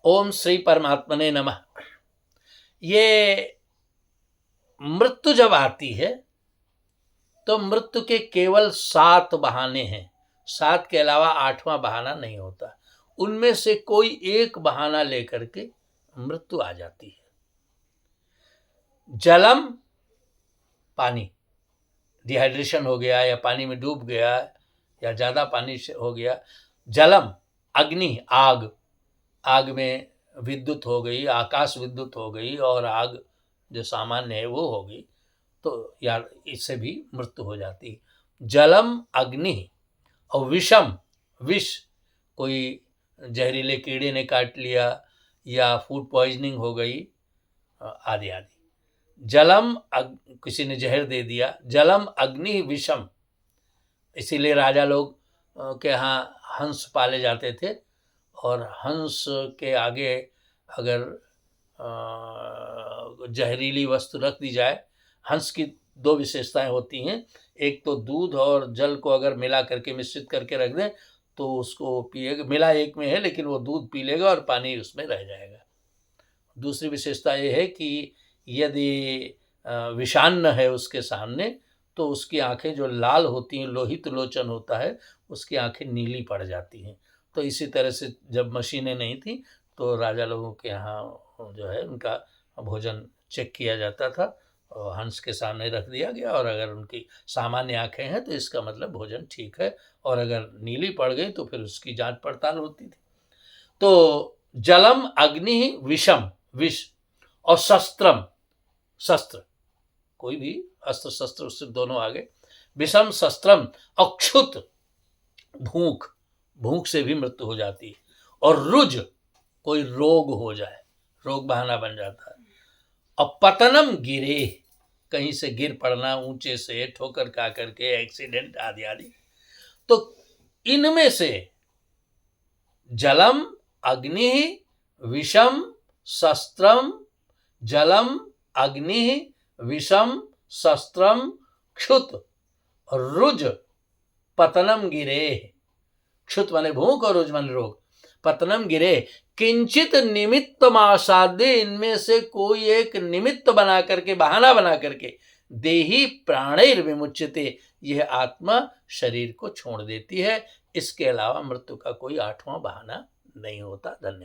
ओम श्री परमात्मने नमः। ये मृत्यु जब आती है तो मृत्यु के केवल 7 बहाने हैं। 7 के अलावा 8वां बहाना नहीं होता। उनमें से कोई एक बहाना लेकर के मृत्यु आ जाती है। जलम, पानी, डिहाइड्रेशन हो गया या पानी में डूब गया या ज़्यादा पानी से हो गया। जलम, अग्नि, आग, आग में विद्युत हो गई, आकाश विद्युत हो गई और आग जो सामान्य है वो हो गई, तो यार इससे भी मृत्यु हो जाती है। जलम, अग्नि और विषम, विष, कोई जहरीले कीड़े ने काट लिया या फूड पॉइजनिंग हो गई आदि आदि। जलम, किसी ने जहर दे दिया। जलम, अग्नि, विषम। इसीलिए राजा लोग के यहाँ हंस पाले जाते थे और हंस के आगे अगर जहरीली वस्तु रख दी जाए। हंस की 2 विशेषताएं होती हैं। एक तो दूध और जल को अगर मिला करके मिश्रित करके रख दें तो उसको पिएगा, मिला एक में है लेकिन वो दूध पी लेगा और पानी उसमें रह जाएगा। दूसरी विशेषता ये है कि यदि विषान्न है उसके सामने तो उसकी आंखें जो लाल होती हैं, लोहित लोचन होता है, उसकी आंखें नीली पड़ जाती हैं। तो इसी तरह से जब मशीनें नहीं थी तो राजा लोगों के यहाँ जो है उनका भोजन चेक किया जाता था और हंस के सामने रख दिया गया और अगर उनकी सामान्य आंखें हैं तो इसका मतलब भोजन ठीक है और अगर नीली पड़ गई तो फिर उसकी जांच पड़ताल होती थी। तो जलम, अग्नि, विषम, विष और शस्त्रम, शस्त्र, कोई भी अस्त्र शस्त्र उससे दोनों आगे। विषम, शस्त्रम और क्षुत, भूख, भूख से भी मृत्यु हो जाती है। और रुज, कोई रोग हो जाए, रोग बहाना बन जाता है। और पतनम, गिरे, कहीं से गिर पड़ना ऊंचे से, ठोकर खा करके, एक्सीडेंट आदि आदि। तो इनमें से जलम, अग्नि, विषम, शस्त्रम, जलम, अग्नि, विषम, शस्त्रम, क्षुत, रुज, पतनम, गिरे। क्षुत माने भूख और रुज माने रोग। पतनम, गिरे, किंचित निमित्त मासाद्य, इनमें से कोई एक निमित्त बना करके, बहाना बना करके, देही प्राणैर विमुच्यते, यह आत्मा शरीर को छोड़ देती है। इसके अलावा मृत्यु का कोई 8वां बहाना नहीं होता। धन्यवाद।